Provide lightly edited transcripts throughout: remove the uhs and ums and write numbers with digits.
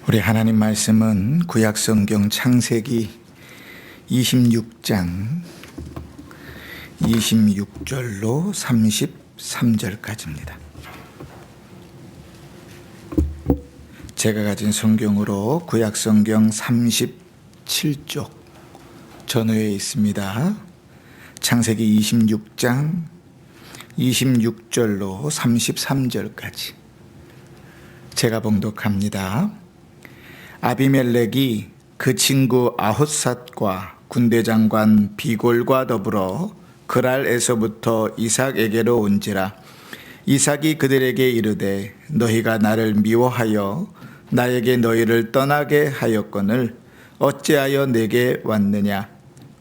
우리 하나님 말씀은 구약성경 창세기 26장 26절로 33절까지입니다. 제가 가진 성경으로 구약성경 37쪽 전후에 있습니다. 창세기 26장 26절로 33절까지 제가 봉독합니다. 아비멜렉이 그 친구 아헛삿과 군대장관 비골과 더불어 그랄에서부터 이삭에게로 온지라. 이삭이 그들에게 이르되 너희가 나를 미워하여 나에게 너희를 떠나게 하였거늘 어찌하여 내게 왔느냐.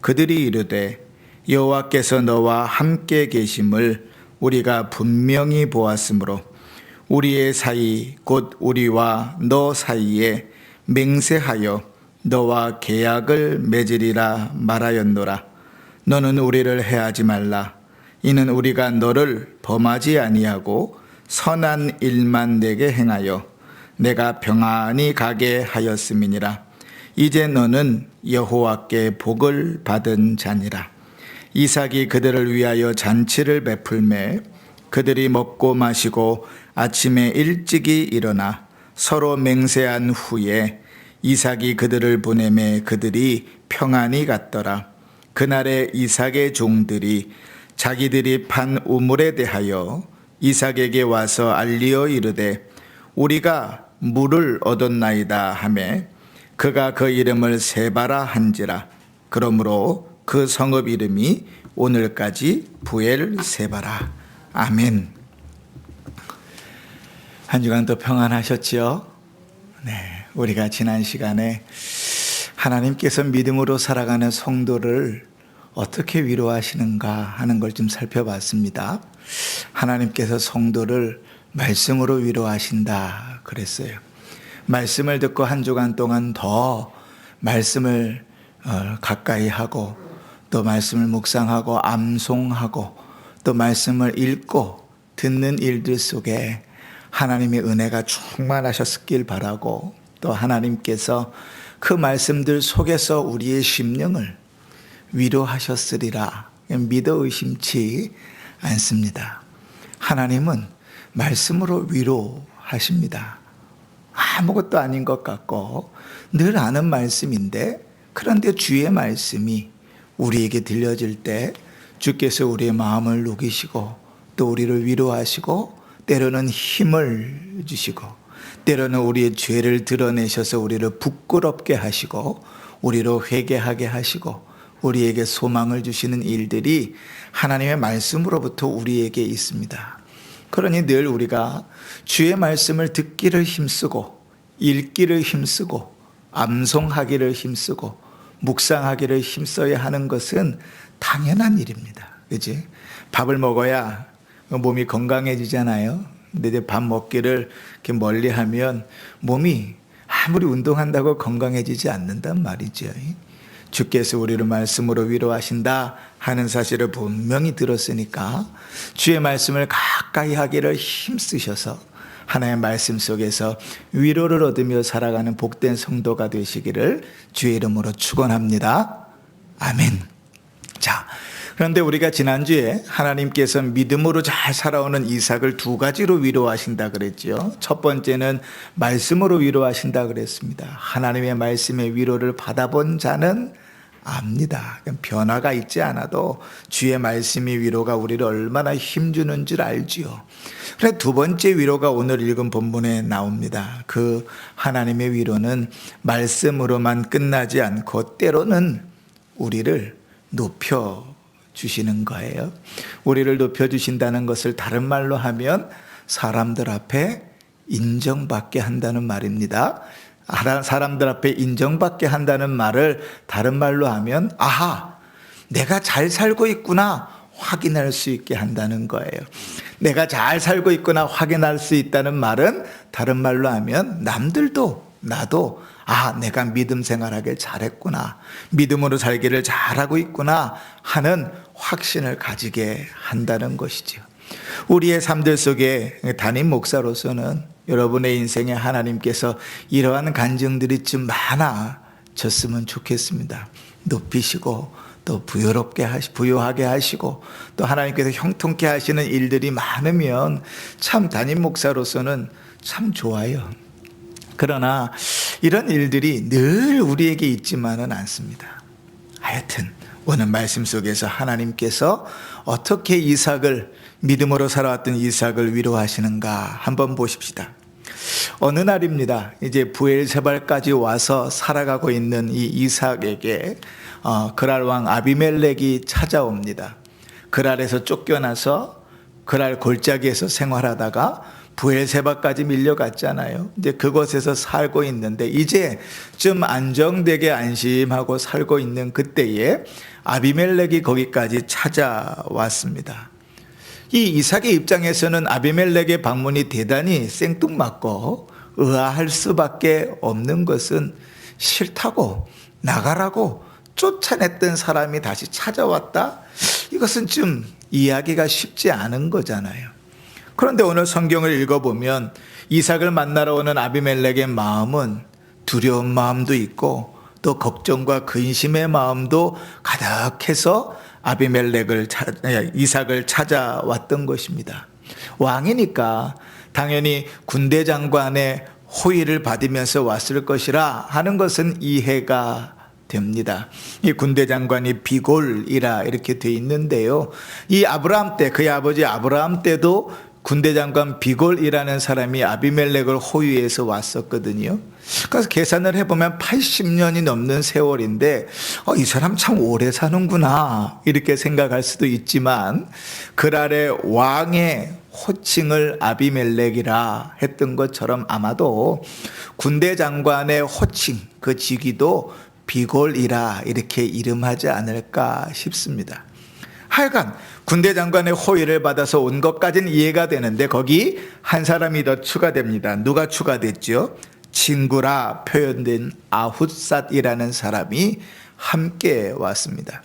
그들이 이르되 여호와께서 너와 함께 계심을 우리가 분명히 보았으므로 우리의 사이 곧 우리와 너 사이에 맹세하여 너와 계약을 맺으리라 말하였노라. 너는 우리를 해하지 말라. 이는 우리가 너를 범하지 아니하고 선한 일만 내게 행하여 내가 평안히 가게 하였음이니라. 이제 너는 여호와께 복을 받은 자니라. 이삭이 그들을 위하여 잔치를 베풀매 그들이 먹고 마시고 아침에 일찍이 일어나 서로 맹세한 후에 이삭이 그들을 보내매 그들이 평안히 갔더라. 그날에 이삭의 종들이 자기들이 판 우물에 대하여 이삭에게 와서 알리어 이르되 우리가 물을 얻었나이다 하매 그가 그 이름을 세바라 한지라. 그러므로 그 성읍 이름이 오늘까지 부엘세바라. 아멘. 한 주간 또 평안하셨지요? 네, 우리가 지난 시간에 하나님께서 믿음으로 살아가는 성도를 어떻게 위로하시는가 하는 걸 좀 살펴봤습니다. 하나님께서 성도를 말씀으로 위로하신다 그랬어요. 말씀을 듣고 한 주간 동안 더 말씀을 가까이 하고 또 말씀을 묵상하고 암송하고 또 말씀을 읽고 듣는 일들 속에 하나님의 은혜가 충만하셨길 바라고 또 하나님께서 그 말씀들 속에서 우리의 심령을 위로하셨으리라 믿어 의심치 않습니다. 하나님은 말씀으로 위로하십니다. 아무것도 아닌 것 같고 늘 아는 말씀인데 그런데 주의 말씀이 우리에게 들려질 때 주께서 우리의 마음을 녹이시고 또 우리를 위로하시고 때로는 힘을 주시고 때로는 우리의 죄를 드러내셔서 우리를 부끄럽게 하시고 우리로 회개하게 하시고 우리에게 소망을 주시는 일들이 하나님의 말씀으로부터 우리에게 있습니다. 그러니 늘 우리가 주의 말씀을 듣기를 힘쓰고 읽기를 힘쓰고 암송하기를 힘쓰고 묵상하기를 힘써야 하는 것은 당연한 일입니다. 그렇지? 밥을 먹어야 몸이 건강해지잖아요. 근데 이제 밥 먹기를 이렇게 멀리 하면 몸이 아무리 운동한다고 건강해지지 않는단 말이죠. 주께서 우리를 말씀으로 위로하신다 하는 사실을 분명히 들었으니까 주의 말씀을 가까이 하기를 힘쓰셔서 하나님의 말씀 속에서 위로를 얻으며 살아가는 복된 성도가 되시기를 주의 이름으로 축원합니다. 아멘. 자, 그런데 우리가 지난주에 하나님께서 믿음으로 잘 살아오는 이삭을 두 가지로 위로하신다 그랬죠. 첫 번째는 말씀으로 위로하신다 그랬습니다. 하나님의 말씀의 위로를 받아본 자는 압니다. 변화가 있지 않아도 주의 말씀의 위로가 우리를 얼마나 힘주는 줄 알지요. 그래 두 번째 위로가 오늘 읽은 본문에 나옵니다. 그 하나님의 위로는 말씀으로만 끝나지 않고 때로는 우리를 높여 주시는 거예요. 우리를 높여주신다는 것을 다른 말로 하면 사람들 앞에 인정받게 한다는 말입니다. 사람들 앞에 인정받게 한다는 말을 다른 말로 하면 아하, 내가 잘 살고 있구나 확인할 수 있게 한다는 거예요. 내가 잘 살고 있구나 확인할 수 있다는 말은 다른 말로 하면 남들도 나도 내가 믿음 생활하길 잘했구나, 믿음으로 살기를 잘하고 있구나 하는 확신을 가지게 한다는 것이죠. 우리의 삶들 속에 담임 목사로서는 여러분의 인생에 하나님께서 이러한 간증들이 좀 많아졌으면 좋겠습니다. 높이시고 또 부유하게 하시고 또 하나님께서 형통케 하시는 일들이 많으면 참 담임 목사로서는 참 좋아요. 그러나 이런 일들이 늘 우리에게 있지만은 않습니다. 하여튼 오늘 말씀 속에서 하나님께서 어떻게 이삭을, 믿음으로 살아왔던 이삭을 위로하시는가 한번 보십시다. 어느 날입니다. 이제 부엘세발까지 와서 살아가고 있는 이 이삭에게 그랄 왕 아비멜렉이 찾아옵니다. 그랄에서 쫓겨나서 그랄 골짜기에서 생활하다가 부엘세바까지 밀려갔잖아요. 이제 그곳에서 살고 있는데 이제 좀 안정되게 안심하고 살고 있는 그때에 아비멜렉이 거기까지 찾아왔습니다. 이 이삭의 입장에서는 아비멜렉의 방문이 대단히 생뚱맞고 의아할 수밖에 없는 것은 싫다고 나가라고 쫓아냈던 사람이 다시 찾아왔다? 이것은 좀 이해하기가 쉽지 않은 거잖아요. 그런데 오늘 성경을 읽어보면 이삭을 만나러 오는 아비멜렉의 마음은 두려운 마음도 있고 또 걱정과 근심의 마음도 가득해서 이삭을 찾아왔던 것입니다. 왕이니까 당연히 군대 장관의 호의를 받으면서 왔을 것이라 하는 것은 이해가 됩니다. 이 군대 장관이 비골이라 이렇게 돼 있는데요. 이 아브라함 때, 그의 아버지 아브라함 때도 군대 장관 비골이라는 사람이 아비멜렉을 호위해서 왔었거든요. 그래서 계산을 해보면 80년이 넘는 세월인데 이 사람 참 오래 사는구나 이렇게 생각할 수도 있지만 그랄의 왕의 호칭을 아비멜렉이라 했던 것처럼 아마도 군대 장관의 호칭, 그 직위도 비골이라 이렇게 이름하지 않을까 싶습니다. 하여간 군대 장관의 호의를 받아서 온 것까지는 이해가 되는데 거기 한 사람이 더 추가됩니다. 누가 추가됐죠? 친구라 표현된 아훗삿이라는 사람이 함께 왔습니다.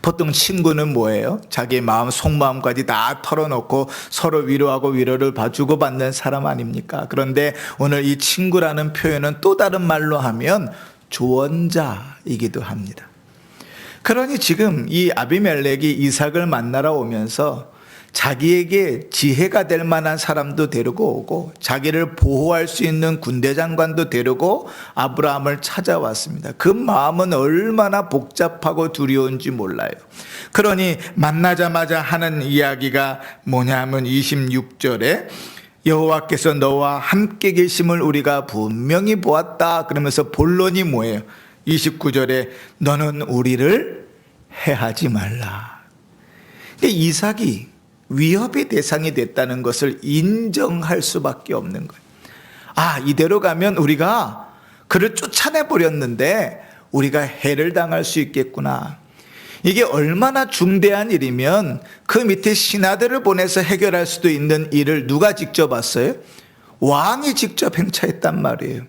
보통 친구는 뭐예요? 자기의 마음, 속마음까지 다 털어놓고 서로 위로하고 위로를 주고받는 사람 아닙니까? 그런데 오늘 이 친구라는 표현은 또 다른 말로 하면 조언자이기도 합니다. 그러니 지금 이 아비멜렉이 이삭을 만나러 오면서 자기에게 지혜가 될 만한 사람도 데리고 오고 자기를 보호할 수 있는 군대 장관도 데리고 아브라함을 찾아왔습니다. 그 마음은 얼마나 복잡하고 두려운지 몰라요. 그러니 만나자마자 하는 이야기가 뭐냐면 26절에 여호와께서 너와 함께 계심을 우리가 분명히 보았다. 그러면서 본론이 뭐예요? 29절에 너는 우리를 해하지 말라. 이삭이 위협의 대상이 됐다는 것을 인정할 수밖에 없는 거예요. 이대로 가면 우리가 그를 쫓아내버렸는데 우리가 해를 당할 수 있겠구나. 이게 얼마나 중대한 일이면 그 밑에 신하들을 보내서 해결할 수도 있는 일을 누가 직접 왔어요? 왕이 직접 행차했단 말이에요.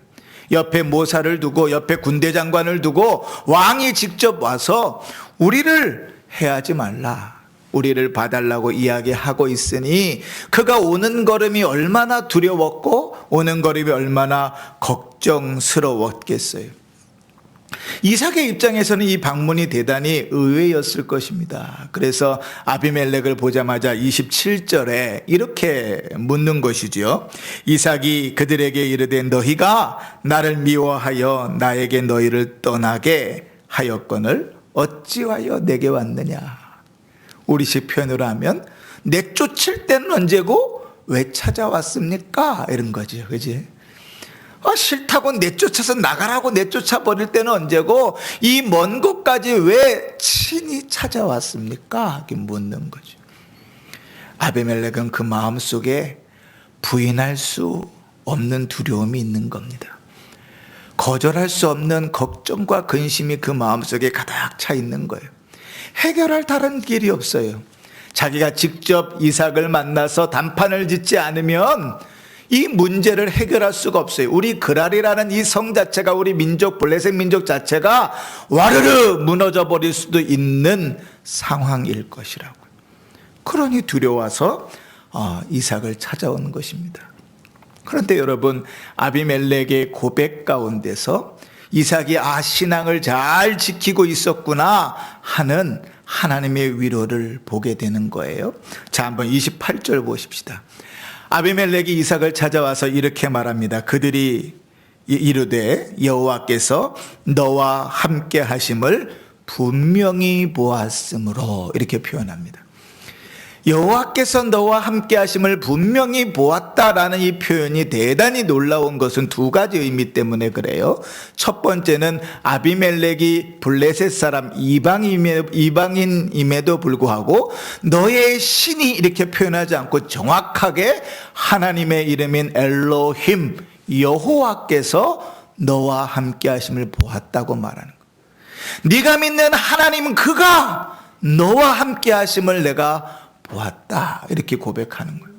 옆에 모사를 두고 옆에 군대 장관을 두고 왕이 직접 와서 우리를 해하지 말라, 우리를 봐달라고 이야기하고 있으니 그가 오는 걸음이 얼마나 두려웠고 오는 걸음이 얼마나 걱정스러웠겠어요. 이삭의 입장에서는 이 방문이 대단히 의외였을 것입니다. 그래서 아비멜렉을 보자마자 27절에 이렇게 묻는 것이죠. 이삭이 그들에게 이르되 너희가 나를 미워하여 나에게 너희를 떠나게 하였거늘 어찌하여 내게 왔느냐. 우리식 표현으로 하면 내쫓을 때는 언제고 왜 찾아왔습니까? 이런 거죠. 그지? 싫다고 내쫓아서 나가라고 내쫓아 버릴 때는 언제고 이 먼 곳까지 왜 친히 찾아왔습니까? 이렇게 묻는 거죠. 아비멜렉은 그 마음속에 부인할 수 없는 두려움이 있는 겁니다. 거절할 수 없는 걱정과 근심이 그 마음속에 가득 차 있는 거예요. 해결할 다른 길이 없어요. 자기가 직접 이삭을 만나서 단판을 짓지 않으면 이 문제를 해결할 수가 없어요. 우리 그랄이라는 이 성 자체가, 우리 민족, 블레셋 민족 자체가 와르르 무너져 버릴 수도 있는 상황일 것이라고요. 그러니 두려워서 이삭을 찾아온 것입니다. 그런데 여러분, 아비멜렉의 고백 가운데서 이삭이 신앙을 잘 지키고 있었구나 하는 하나님의 위로를 보게 되는 거예요. 자, 한번 28절 보십시다. 아비멜렉이 이삭을 찾아와서 이렇게 말합니다. 그들이 이르되 여호와께서 너와 함께 하심을 분명히 보았으므로, 이렇게 표현합니다. 여호와께서 너와 함께 하심을 분명히 보았다라는 이 표현이 대단히 놀라운 것은 두 가지 의미 때문에 그래요. 첫 번째는 아비멜렉이 블레셋 사람 이방인임에도 불구하고 너의 신이 이렇게 표현하지 않고 정확하게 하나님의 이름인 엘로힘, 여호와께서 너와 함께 하심을 보았다고 말하는 거예요. 네가 믿는 하나님은 그가 너와 함께 하심을 내가 보았다, 이렇게 고백하는 거예요.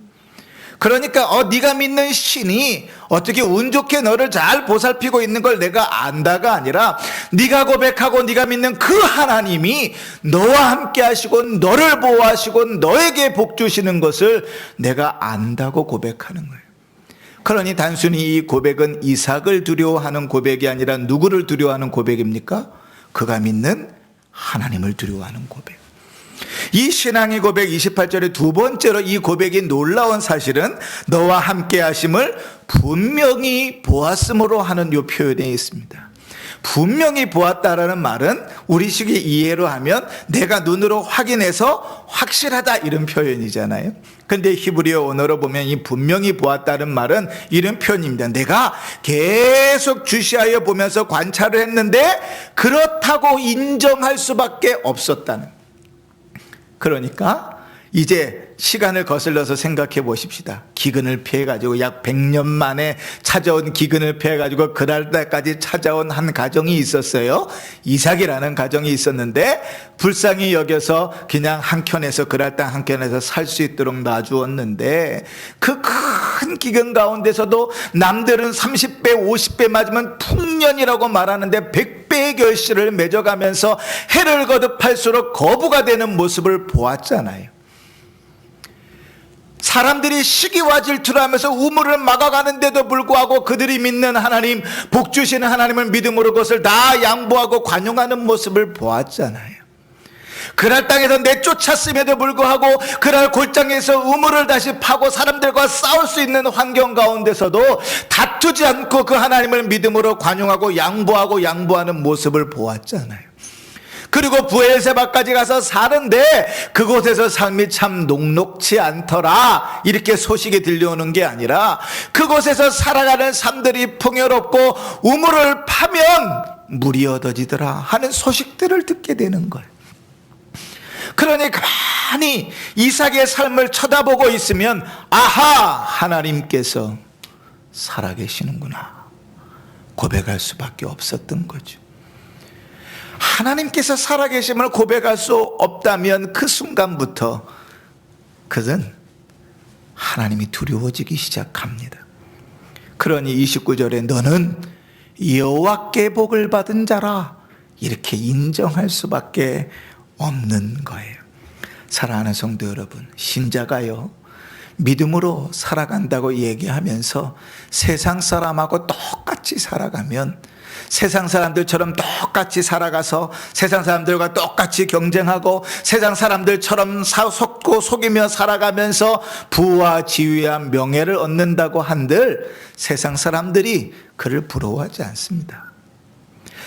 그러니까 네가 믿는 신이 어떻게 운 좋게 너를 잘 보살피고 있는 걸 내가 안다가 아니라, 네가 고백하고 네가 믿는 그 하나님이 너와 함께 하시고 너를 보호하시고 너에게 복 주시는 것을 내가 안다고 고백하는 거예요. 그러니 단순히 이 고백은 이삭을 두려워하는 고백이 아니라 누구를 두려워하는 고백입니까? 그가 믿는 하나님을 두려워하는 고백. 이 신앙의 고백 28절에 두 번째로 이 고백이 놀라운 사실은 너와 함께 하심을 분명히 보았으므로 하는 이 표현에 있습니다. 분명히 보았다라는 말은 우리식의 이해로 하면 내가 눈으로 확인해서 확실하다, 이런 표현이잖아요. 근데 히브리어 언어로 보면 이 분명히 보았다는 말은 이런 표현입니다. 내가 계속 주시하여 보면서 관찰을 했는데 그렇다고 인정할 수밖에 없었다는. 그러니까 이제 시간을 거슬러서 생각해 보십시다. 기근을 피해가지고 약 100년 만에 찾아온 기근을 피해가지고 그날까지 찾아온 한 가정이 있었어요. 이삭이라는 가정이 있었는데 불쌍히 여겨서 그냥 한켠에서, 그날 땅 한켠에서 살 수 있도록 놔주었는데, 그 큰 기근 가운데서도 남들은 30배 50배 맞으면 풍년이라고 말하는데 100배의 결실을 맺어가면서 해를 거듭할수록 거부가 되는 모습을 보았잖아요. 사람들이 시기와 질투를 하면서 우물을 막아가는데도 불구하고 그들이 믿는 하나님, 복 주시는 하나님을 믿음으로 그것을 다 양보하고 관용하는 모습을 보았잖아요. 그날 땅에서 내쫓았음에도 불구하고 그날 골장에서 우물을 다시 파고 사람들과 싸울 수 있는 환경 가운데서도 다투지 않고 그 하나님을 믿음으로 관용하고 양보하는 모습을 보았잖아요. 그리고 부엘세바까지 가서 사는데 그곳에서 삶이 참 녹록지 않더라, 이렇게 소식이 들려오는 게 아니라 그곳에서 살아가는 삶들이 풍요롭고 우물을 파면 물이 얻어지더라 하는 소식들을 듣게 되는 거예요. 그러니 가만히 이삭의 삶을 쳐다보고 있으면 아하, 하나님께서 살아계시는구나 고백할 수밖에 없었던 거죠. 하나님께서 살아계심을 고백할 수 없다면 그 순간부터 그는 하나님이 두려워지기 시작합니다. 그러니 29절에 너는 여호와께 복을 받은 자라, 이렇게 인정할 수밖에 없는 거예요. 사랑하는 성도 여러분, 신자가요 믿음으로 살아간다고 얘기하면서 세상 사람하고 똑같이 살아가면, 세상 사람들처럼 똑같이 살아가서 세상 사람들과 똑같이 경쟁하고 세상 사람들처럼 속고 속이며 살아가면서 부와 지위와 명예를 얻는다고 한들 세상 사람들이 그를 부러워하지 않습니다.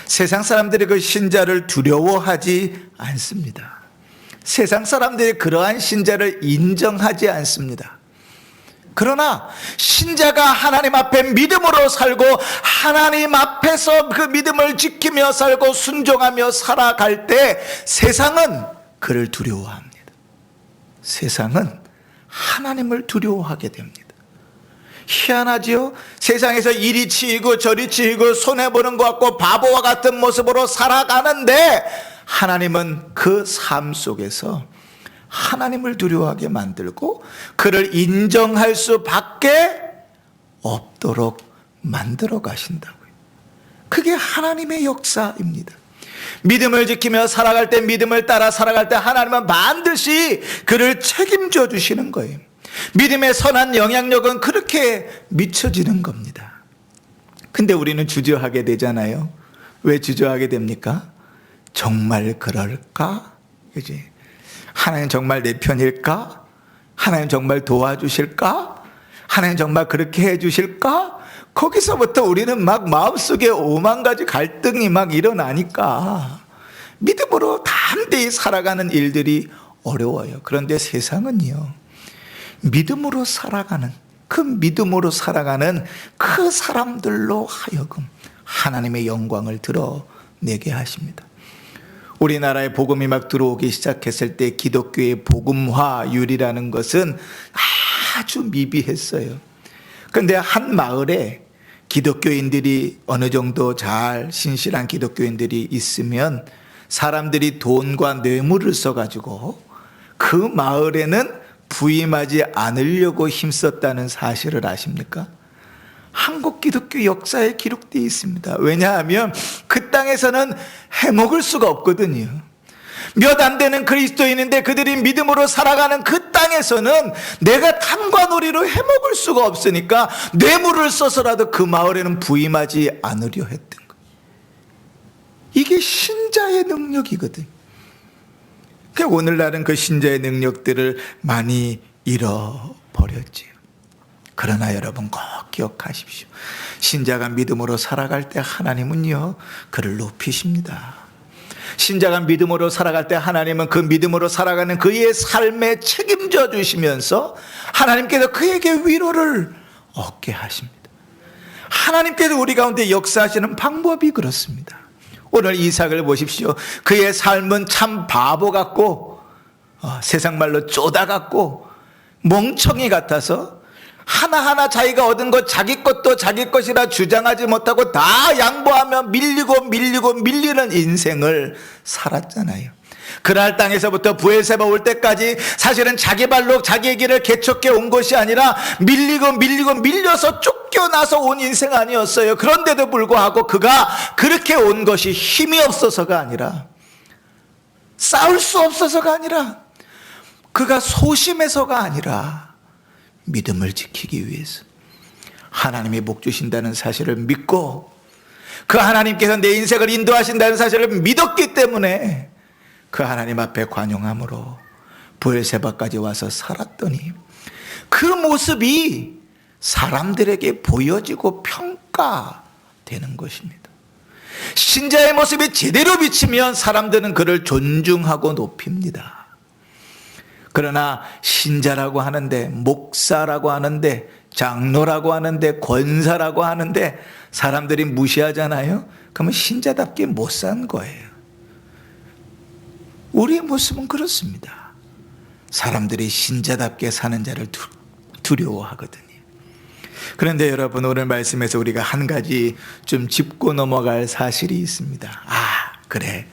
세상 사람들이 그 신자를 두려워하지 않습니다. 세상 사람들이 그러한 신자를 인정하지 않습니다. 그러나 신자가 하나님 앞에 믿음으로 살고 하나님 앞에서 그 믿음을 지키며 살고 순종하며 살아갈 때 세상은 그를 두려워합니다. 세상은 하나님을 두려워하게 됩니다. 희한하지요? 세상에서 이리 치이고 저리 치이고 손해보는 것 같고 바보와 같은 모습으로 살아가는데 하나님은 그 삶 속에서 하나님을 두려워하게 만들고 그를 인정할 수밖에 없도록 만들어 가신다고요. 그게 하나님의 역사입니다. 믿음을 지키며 살아갈 때, 믿음을 따라 살아갈 때 하나님은 반드시 그를 책임져 주시는 거예요. 믿음의 선한 영향력은 그렇게 미쳐지는 겁니다. 근데 우리는 주저하게 되잖아요. 왜 주저하게 됩니까? 정말 그럴까? 그지? 하나님 정말 내 편일까? 하나님 정말 도와주실까? 하나님 정말 그렇게 해주실까? 거기서부터 우리는 막 마음속에 오만 가지 갈등이 막 일어나니까 믿음으로 담대히 살아가는 일들이 어려워요. 그런데 세상은요, 믿음으로 살아가는 그 사람들로 하여금 하나님의 영광을 드러내게 하십니다. 우리나라에 복음이 막 들어오기 시작했을 때 기독교의 복음화율이라는 것은 아주 미비했어요. 그런데 한 마을에 기독교인들이 어느 정도 잘 신실한 기독교인들이 있으면 사람들이 돈과 뇌물을 써가지고 그 마을에는 부임하지 않으려고 힘썼다는 사실을 아십니까? 한국 기독교 역사에 기록되어 있습니다. 왜냐하면 그 땅에서는 해먹을 수가 없거든요. 몇 안 되는 그리스도인인데 그들이 믿음으로 살아가는 그 땅에서는 내가 탐과 놀이로 해먹을 수가 없으니까 뇌물을 써서라도 그 마을에는 부임하지 않으려 했던 거예요. 이게 신자의 능력이거든요. 오늘날은 그 신자의 능력들을 많이 잃어버렸지요. 그러나 여러분 꼭 기억하십시오. 신자가 믿음으로 살아갈 때 하나님은요, 그를 높이십니다. 신자가 믿음으로 살아갈 때 하나님은 그 믿음으로 살아가는 그의 삶에 책임져 주시면서 하나님께서 그에게 위로를 얻게 하십니다. 하나님께서 우리 가운데 역사하시는 방법이 그렇습니다. 오늘 이삭을 보십시오. 그의 삶은 참 바보 같고 세상 말로 쪼다 같고 멍청이 같아서 하나하나 자기가 얻은 것 자기 것도 자기 것이라 주장하지 못하고 다 양보하며 밀리는 인생을 살았잖아요. 그날 땅에서부터 브엘세바 올 때까지 사실은 자기 발로 자기의 길을 개척해 온 것이 아니라 밀려서 쫓겨나서 온 인생 아니었어요. 그런데도 불구하고 그가 그렇게 온 것이 힘이 없어서가 아니라, 싸울 수 없어서가 아니라, 그가 소심해서가 아니라 믿음을 지키기 위해서 하나님이 복 주신다는 사실을 믿고 그 하나님께서 내 인생을 인도하신다는 사실을 믿었기 때문에 그 하나님 앞에 관용함으로 브엘세바까지 와서 살았더니 그 모습이 사람들에게 보여지고 평가되는 것입니다. 신자의 모습이 제대로 비치면 사람들은 그를 존중하고 높입니다. 그러나 신자라고 하는데, 목사라고 하는데, 장로라고 하는데, 권사라고 하는데 사람들이 무시하잖아요. 그러면 신자답게 못 산 거예요. 우리의 모습은 그렇습니다. 사람들이 신자답게 사는 자를 두려워하거든요. 그런데 여러분, 오늘 말씀에서 우리가 한 가지 좀 짚고 넘어갈 사실이 있습니다. 그래,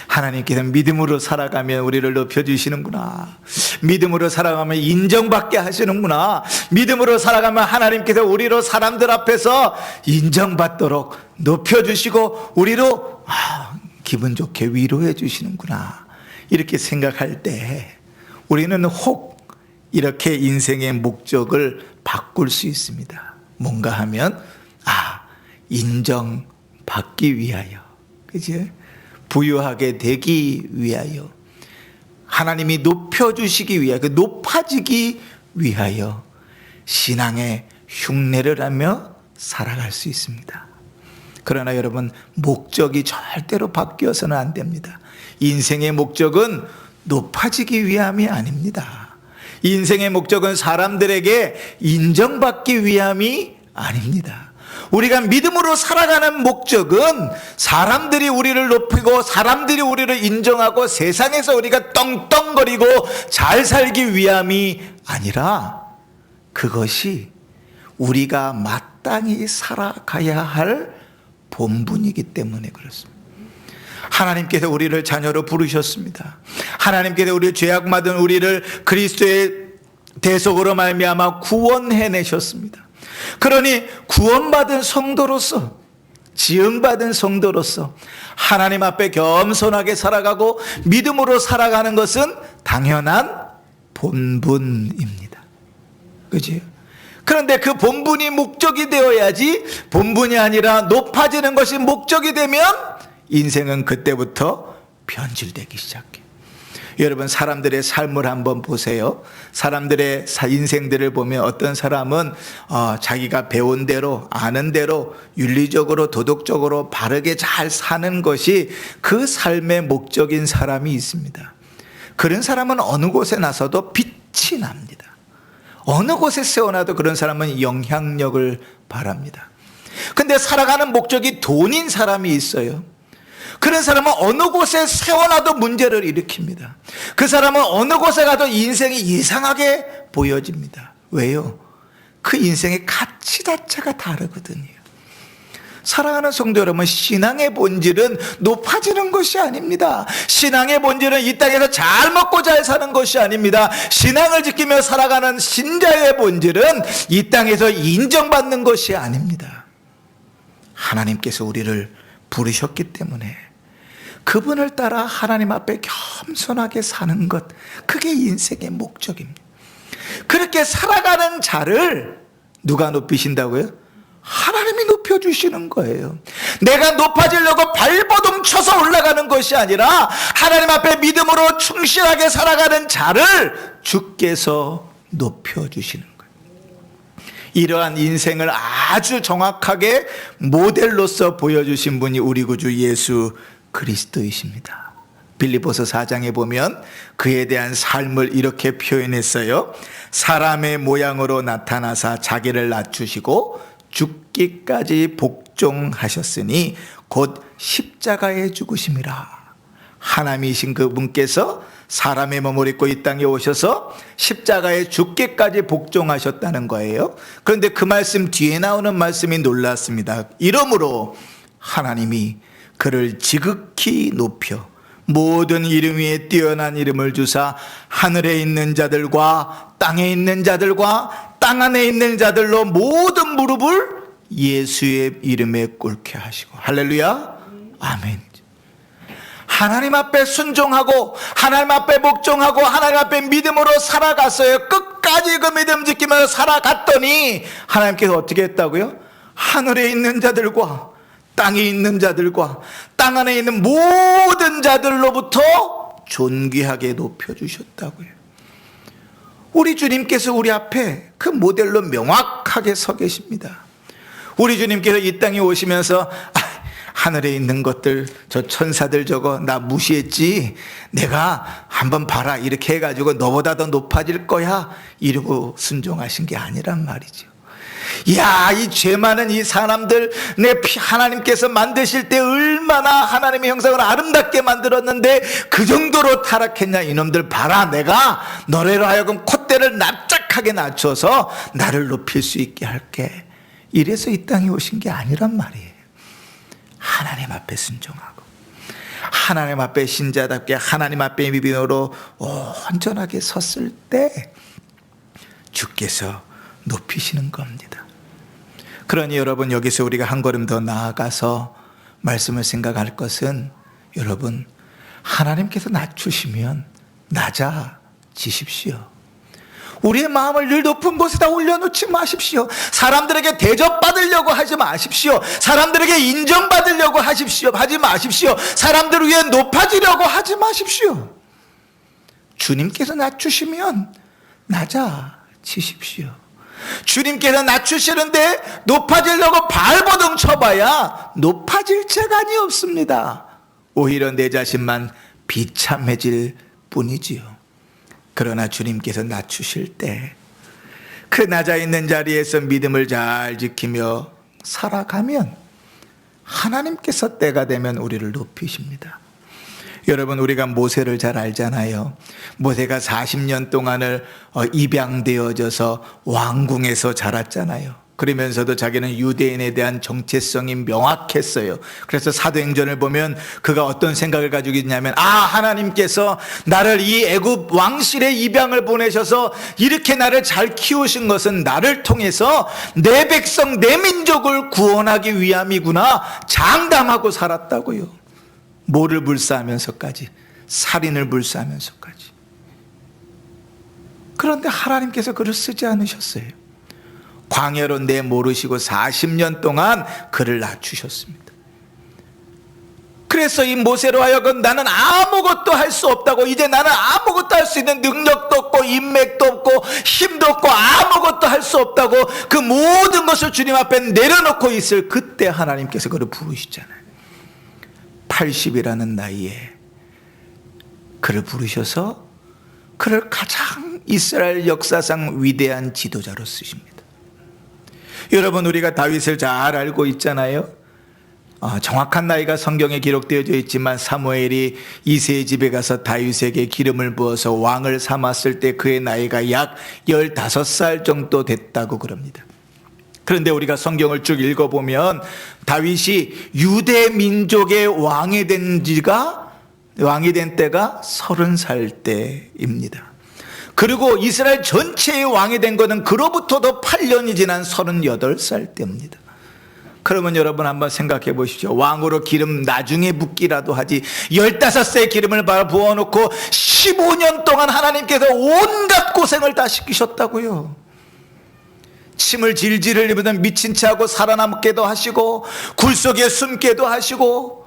하나님께서 믿음으로 살아가면 우리를 높여주시는구나. 믿음으로 살아가면 인정받게 하시는구나. 믿음으로 살아가면 하나님께서 우리로 사람들 앞에서 인정받도록 높여주시고 우리로 기분 좋게 위로해 주시는구나. 이렇게 생각할 때 우리는 혹 이렇게 인생의 목적을 바꿀 수 있습니다. 뭔가 하면 인정받기 위하여, 그죠? 부유하게 되기 위하여, 하나님이 높여주시기 위하여, 높아지기 위하여 신앙의 흉내를 하며 살아갈 수 있습니다. 그러나 여러분, 목적이 절대로 바뀌어서는 안 됩니다. 인생의 목적은 높아지기 위함이 아닙니다. 인생의 목적은 사람들에게 인정받기 위함이 아닙니다. 우리가 믿음으로 살아가는 목적은 사람들이 우리를 높이고 사람들이 우리를 인정하고 세상에서 우리가 떵떵거리고 잘 살기 위함이 아니라 그것이 우리가 마땅히 살아가야 할 본분이기 때문에 그렇습니다. 하나님께서 우리를 자녀로 부르셨습니다. 하나님께서 우리 죄악받은 우리를 그리스도의 대속으로 말미암아 구원해내셨습니다. 그러니 구원받은 성도로서, 지음받은 성도로서 하나님 앞에 겸손하게 살아가고 믿음으로 살아가는 것은 당연한 본분입니다. 그지? 그런데 그 본분이 목적이 되어야지, 본분이 아니라 높아지는 것이 목적이 되면 인생은 그때부터 변질되기 시작해. 여러분, 사람들의 삶을 한번 보세요. 사람들의 인생들을 보면 어떤 사람은 자기가 배운 대로, 아는 대로 윤리적으로, 도덕적으로 바르게 잘 사는 것이 그 삶의 목적인 사람이 있습니다. 그런 사람은 어느 곳에 나서도 빛이 납니다. 어느 곳에 세워놔도 그런 사람은 영향력을 발합니다. 근데 살아가는 목적이 돈인 사람이 있어요. 그런 사람은 어느 곳에 세워놔도 문제를 일으킵니다. 그 사람은 어느 곳에 가도 인생이 이상하게 보여집니다. 왜요? 그 인생의 가치 자체가 다르거든요. 사랑하는 성도 여러분, 신앙의 본질은 높아지는 것이 아닙니다. 신앙의 본질은 이 땅에서 잘 먹고 잘 사는 것이 아닙니다. 신앙을 지키며 살아가는 신자의 본질은 이 땅에서 인정받는 것이 아닙니다. 하나님께서 우리를 부르셨기 때문에 그분을 따라 하나님 앞에 겸손하게 사는 것, 그게 인생의 목적입니다. 그렇게 살아가는 자를 누가 높이신다고요? 하나님이 높여주시는 거예요. 내가 높아지려고 발버둥 쳐서 올라가는 것이 아니라 하나님 앞에 믿음으로 충실하게 살아가는 자를 주께서 높여주시는 거예요. 이러한 인생을 아주 정확하게 모델로서 보여주신 분이 우리 구주 예수 그리스도이십니다. 빌립보서 4장에 보면 그에 대한 삶을 이렇게 표현했어요. 사람의 모양으로 나타나사 자기를 낮추시고 죽기까지 복종하셨으니 곧 십자가에 죽으심이라. 하나님이신 그분께서 사람의 몸을 입고 이 땅에 오셔서 십자가에 죽기까지 복종하셨다는 거예요. 그런데 그 말씀 뒤에 나오는 말씀이 놀랐습니다. 이러므로 하나님이 그를 지극히 높여 모든 이름 위에 뛰어난 이름을 주사 하늘에 있는 자들과 땅에 있는 자들과 땅 안에 있는 자들로 모든 무릎을 예수의 이름에 꿇게 하시고. 할렐루야. 아멘. 하나님 앞에 순종하고 하나님 앞에 복종하고 하나님 앞에 믿음으로 살아갔어요. 끝까지 그 믿음 지키면서 살아갔더니 하나님께서 어떻게 했다고요? 하늘에 있는 자들과 땅에 있는 자들과 땅 안에 있는 모든 자들로부터 존귀하게 높여주셨다고요. 우리 주님께서 우리 앞에 그 모델로 명확하게 서 계십니다. 우리 주님께서 이 땅에 오시면서 하늘에 있는 것들, 저 천사들 저거 나 무시했지, 내가 한번 봐라 이렇게 해가지고 너보다 더 높아질 거야 이러고 순종하신 게 아니란 말이죠. 야, 이 죄 많은 이 사람들, 하나님께서 만드실 때 얼마나 하나님의 형상을 아름답게 만들었는데 그 정도로 타락했냐. 이놈들 봐라, 내가 너네로 하여금 콧대를 납작하게 낮춰서 나를 높일 수 있게 할게. 이래서 이 땅에 오신 게 아니란 말이에요. 하나님 앞에 순종하고 하나님 앞에 신자답게 하나님 앞에 믿음으로 온전하게 섰을 때 주께서 높이시는 겁니다. 그러니 여러분, 여기서 우리가 한 걸음 더 나아가서 말씀을 생각할 것은, 여러분, 하나님께서 낮추시면 낮아지십시오. 우리의 마음을 늘 높은 곳에다 올려놓지 마십시오. 사람들에게 대접받으려고 하지 마십시오. 사람들에게 인정받으려고 하지 마십시오. 사람들을 위해 높아지려고 하지 마십시오. 주님께서 낮추시면 낮아지십시오. 주님께서 낮추시는데 높아지려고 발버둥 쳐봐야 높아질 재간이 없습니다. 오히려 내 자신만 비참해질 뿐이지요. 그러나 주님께서 낮추실 때 그 낮아 있는 자리에서 믿음을 잘 지키며 살아가면 하나님께서 때가 되면 우리를 높이십니다. 여러분, 우리가 모세를 잘 알잖아요. 모세가 40년 동안을 입양되어져서 왕궁에서 자랐잖아요. 그러면서도 자기는 유대인에 대한 정체성이 명확했어요. 그래서 사도행전을 보면 그가 어떤 생각을 가지고 있냐면, 하나님께서 나를 이 애굽 왕실의 입양을 보내셔서 이렇게 나를 잘 키우신 것은 나를 통해서 내 백성, 내 민족을 구원하기 위함이구나 장담하고 살았다고요. 뭐를 불사하면서까지? 살인을 불사하면서까지. 그런데 하나님께서 그를 쓰지 않으셨어요. 광야로 내모르시고 40년 동안 그를 낮추셨습니다. 그래서 이 모세로 하여금 나는 아무것도 할 수 없다고, 이제 나는 아무것도 할 수 있는 능력도 없고 인맥도 없고 힘도 없고 아무것도 할 수 없다고 그 모든 것을 주님 앞에 내려놓고 있을 그때 하나님께서 그를 부르시잖아요. 80이라는 나이에 그를 부르셔서 그를 가장 이스라엘 역사상 위대한 지도자로 쓰십니다. 여러분, 우리가 다윗을 잘 알고 있잖아요. 정확한 나이가 성경에 기록되어져 있지만 사무엘이 이새의 집에 가서 다윗에게 기름을 부어서 왕을 삼았을 때 그의 나이가 약 15살 정도 됐다고 그럽니다. 그런데 우리가 성경을 쭉 읽어보면 다윗이 유대 민족의 왕이 된 때가 30살 때입니다. 그리고 이스라엘 전체의 왕이 된 것은 그로부터도 8년이 지난 38살 때입니다. 그러면 여러분 한번 생각해 보십시오. 왕으로 기름 나중에 붓기라도 하지 15세 기름을 부어놓고 15년 동안 하나님께서 온갖 고생을 다 시키셨다고요. 침을 질질 흘리면 미친 체하고 살아남게도 하시고 굴 속에 숨게도 하시고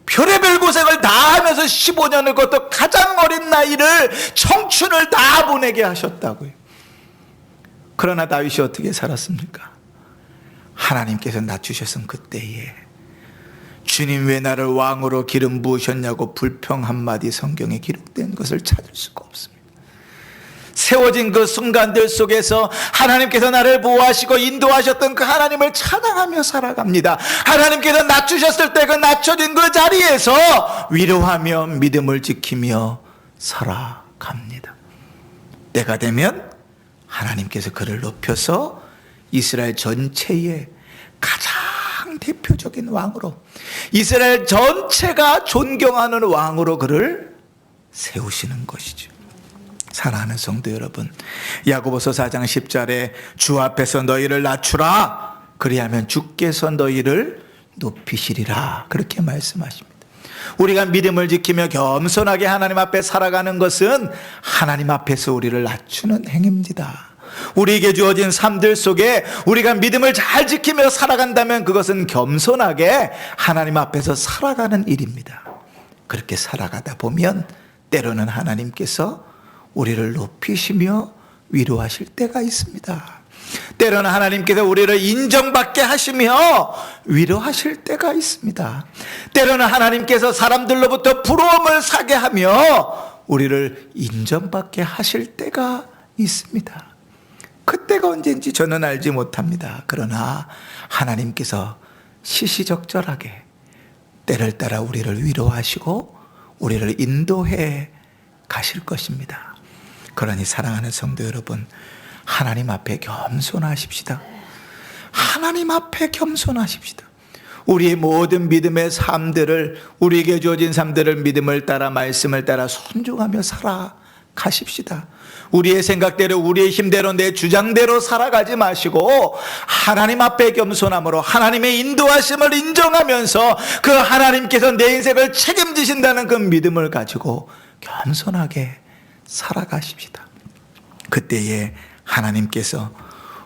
별의별 고생을 다 하면서 15년을, 그것도 가장 어린 나이를, 청춘을 다 보내게 하셨다고요. 그러나 다윗이 어떻게 살았습니까? 하나님께서 낮추셨은 그때에 주님 왜 나를 왕으로 기름 부으셨냐고 불평 한마디 성경에 기록된 것을 찾을 수가 없습니다. 세워진 그 순간들 속에서 하나님께서 나를 보호하시고 인도하셨던 그 하나님을 찬양하며 살아갑니다. 하나님께서 낮추셨을 때 그 낮춰진 그 자리에서 위로하며 믿음을 지키며 살아갑니다. 때가 되면 하나님께서 그를 높여서 이스라엘 전체의 가장 대표적인 왕으로, 이스라엘 전체가 존경하는 왕으로 그를 세우시는 것이죠. 사랑하는 성도 여러분, 야고보서 4장 10절에 주 앞에서 너희를 낮추라, 그리하면 주께서 너희를 높이시리라, 그렇게 말씀하십니다. 우리가 믿음을 지키며 겸손하게 하나님 앞에 살아가는 것은 하나님 앞에서 우리를 낮추는 행위입니다. 우리에게 주어진 삶들 속에 우리가 믿음을 잘 지키며 살아간다면 그것은 겸손하게 하나님 앞에서 살아가는 일입니다. 그렇게 살아가다 보면 때로는 하나님께서 우리를 높이시며 위로하실 때가 있습니다. 때로는 하나님께서 우리를 인정받게 하시며 위로하실 때가 있습니다. 때로는 하나님께서 사람들로부터 부러움을 사게 하며 우리를 인정받게 하실 때가 있습니다. 그때가 언제인지 저는 알지 못합니다. 그러나 하나님께서 시시적절하게 때를 따라 우리를 위로하시고 우리를 인도해 가실 것입니다. 그러니 사랑하는 성도 여러분, 하나님 앞에 겸손하십시다. 하나님 앞에 겸손하십시다. 우리의 모든 믿음의 삶들을, 우리에게 주어진 삶들을 믿음을 따라 말씀을 따라 순종하며 살아가십시다. 우리의 생각대로, 우리의 힘대로, 내 주장대로 살아가지 마시고 하나님 앞에 겸손함으로 하나님의 인도하심을 인정하면서 그 하나님께서 내 인생을 책임지신다는 그 믿음을 가지고 겸손하게 살아가십시다. 그때에 하나님께서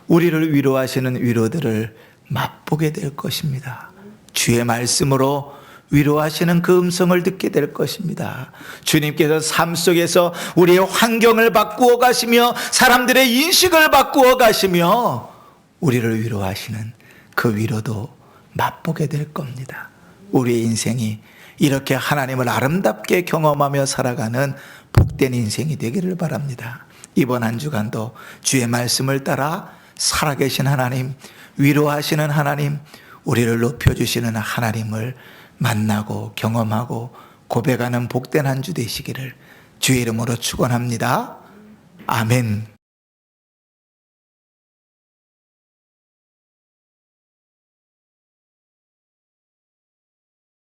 우리를 위로하시는 위로들을 맛보게 될 것입니다. 주의 말씀으로 위로하시는 그 음성을 듣게 될 것입니다. 주님께서 삶 속에서 우리의 환경을 바꾸어 가시며 사람들의 인식을 바꾸어 가시며 우리를 위로하시는 그 위로도 맛보게 될 겁니다. 우리의 인생이 이렇게 하나님을 아름답게 경험하며 살아가는 복된 인생이 되기를 바랍니다. 이번 한 주간도 주의 말씀을 따라 살아계신 하나님, 위로하시는 하나님, 우리를 높여주시는 하나님을 만나고 경험하고 고백하는 복된 한 주 되시기를 주의 이름으로 축원합니다. 아멘.